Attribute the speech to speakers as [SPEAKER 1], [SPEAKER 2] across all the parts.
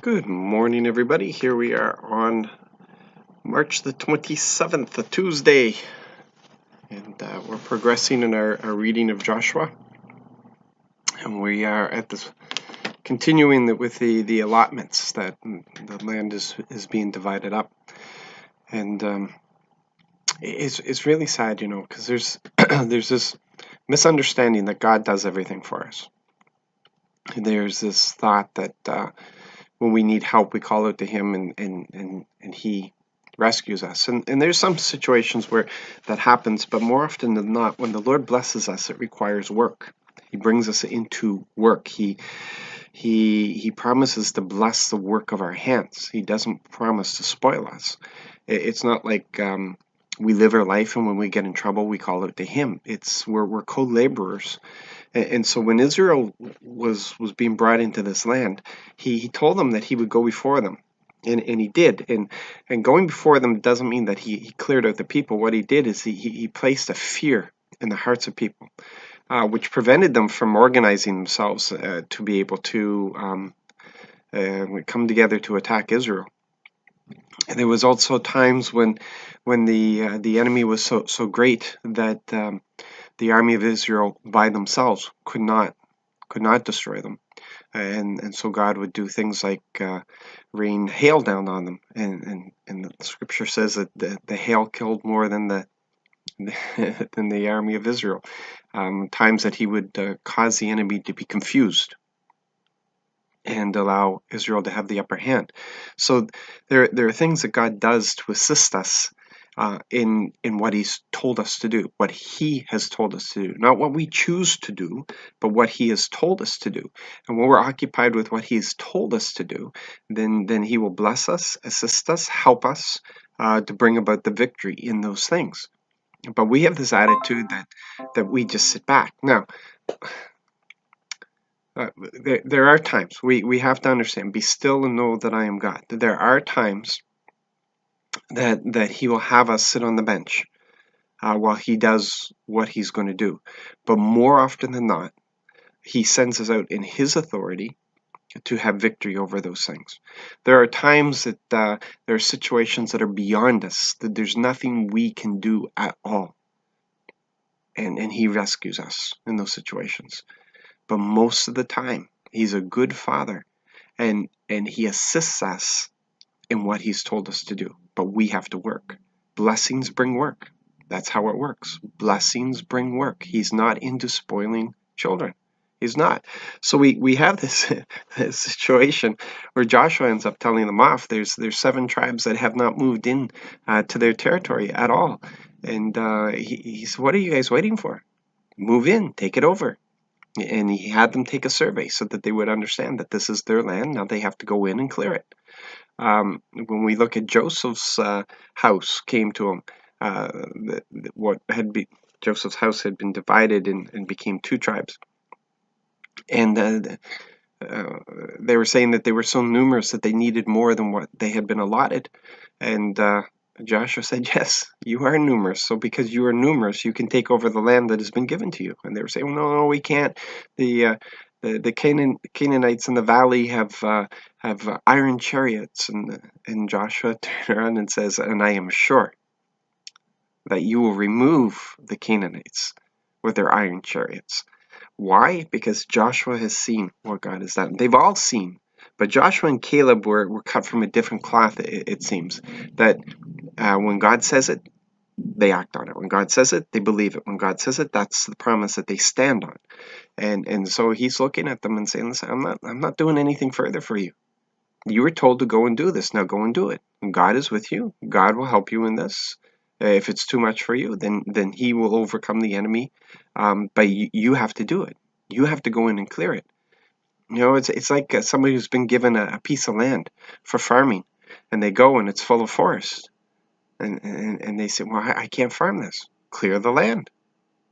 [SPEAKER 1] Good morning, everybody. Here we are on March the 27th, a Tuesday, and we're progressing in our reading of Joshua, and we are at this continuing with the allotments that the land is being divided up, and it's really sad, because there's there's this misunderstanding that God does everything for us. There's this thought that when we need help, we call out to Him, and He rescues us. And there's some situations where that happens, but more often than not, when the Lord blesses us, it requires work. He brings us into work. He promises to bless the work of our hands. He doesn't promise to spoil us. It's not like we live our life, and when we get in trouble, we call out to Him. We're co-laborers. And so when Israel was being brought into this land, he told them that He would go before them. And He did. And going before them doesn't mean that he cleared out the people. What He did is he placed a fear in the hearts of people, which prevented them from organizing themselves to be able to come together to attack Israel. And there was also times when the enemy was so great that the army of Israel by themselves could not destroy them. And so God would do things like rain hail down on them, and the scripture says that the hail killed more than the army of Israel. Times that He would cause the enemy to be confused and allow Israel to have the upper hand. So there are things that God does to assist us in what He's told us to do, what He has told us to do, not what we choose to do, but what He has told us to do. And when we're occupied with what He has told us to do, then He will bless us, assist us, help us to bring about the victory in those things. But we have this attitude that we just sit back. Now, there are times we have to understand, be still and know that I am God. There are times that He will have us sit on the bench while He does what He's going to do. But more often than not, He sends us out in His authority to have victory over those things. There are times that there are situations that are beyond us, that there's nothing we can do at all. And He rescues us in those situations. But most of the time, He's a good Father, and He assists us in what He's told us to do. But we have to work. Blessings bring work. That's how it works. Blessings bring work. He's not into spoiling children. He's not. So we have this situation where Joshua ends up telling them off. There's 7 tribes that have not moved in to their territory at all. And he said, what are you guys waiting for? Move in, take it over. And he had them take a survey so that they would understand that this is their land. Now they have to go in and clear it. When we look at Joseph's house came to him, Joseph's house had been divided and became 2 tribes. And they were saying that they were so numerous that they needed more than what they had been allotted. And Joshua said, yes, you are numerous. So because you are numerous, you can take over the land that has been given to you. And they were saying, well, no, we can't. The Canaanites in the valley have iron chariots. And Joshua turned around and says, and I am sure that you will remove the Canaanites with their iron chariots. Why? Because Joshua has seen what God has done. They've all seen. But Joshua and Caleb were cut from a different cloth, it seems. That when God says it, they act on it. When God says it, they believe it. When God says it, that's the promise that they stand on. And so He's looking at them and saying, listen, I'm not doing anything further for you. You were told to go and do this. Now go and do it. And God is with you. God will help you in this. If it's too much for you, then He will overcome the enemy. But you have to do it. You have to go in and clear it. It's like somebody who's been given a piece of land for farming, and they go and it's full of forest. And they say, well, I can't farm this. Clear the land.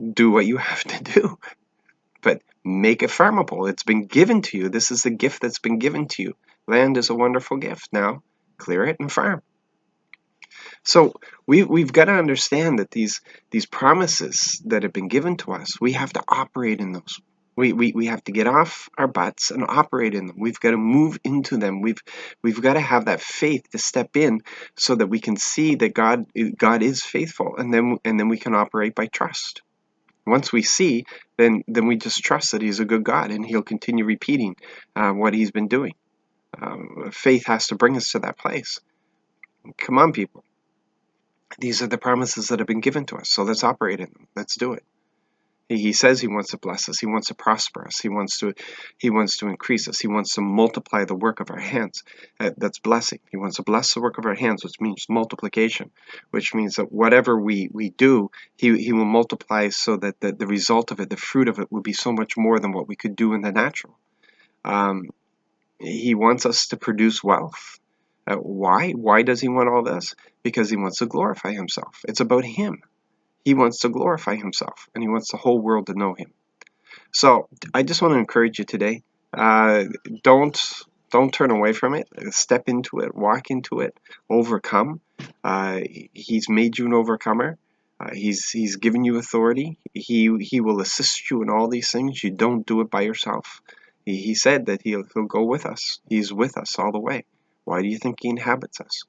[SPEAKER 1] Do what you have to do. But make it farmable. It's been given to you. This is the gift that's been given to you. Land is a wonderful gift. Now, clear it and farm. So we've got to understand that these promises that have been given to us, we have to operate in those. We have to get off our butts and operate in them. We've got to move into them. We've got to have that faith to step in so that we can see that God is faithful, and then we can operate by trust. Once we see, then we just trust that He's a good God, and He'll continue repeating what He's been doing. Faith has to bring us to that place. Come on, people. These are the promises that have been given to us, so let's operate in them. Let's do it. He says He wants to bless us. He wants to prosper us. He wants to increase us. He wants to multiply the work of our hands. That's blessing. He wants to bless the work of our hands, which means multiplication, which means that whatever we do, He will multiply so that the result of it, the fruit of it, will be so much more than what we could do in the natural. He wants us to produce wealth. Why? Why does He want all this? Because He wants to glorify Himself. It's about Him. He wants to glorify Himself, and He wants the whole world to know Him. So I just want to encourage you today. Don't turn away from it. Step into it. Walk into it. Overcome. He's made you an overcomer. He's given you authority. He will assist you in all these things. You don't do it by yourself. He said that he'll go with us. He's with us all the way. Why do you think He inhabits us?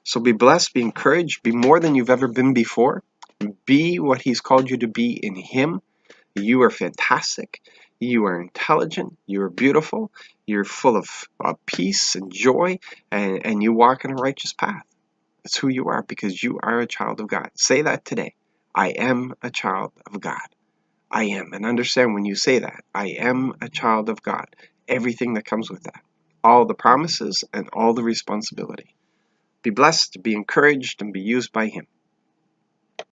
[SPEAKER 1] So be blessed, be encouraged, be more than you've ever been before. Be what He's called you to be in Him. You are fantastic. You are intelligent. You are beautiful. You're full of peace and joy, and you walk in a righteous path. That's who you are, because you are a child of God. Say that today. I am a child of God. I am. And understand, when you say that, I am a child of God, everything that comes with that, all the promises and all the responsibility. Be blessed, be encouraged, and be used by Him.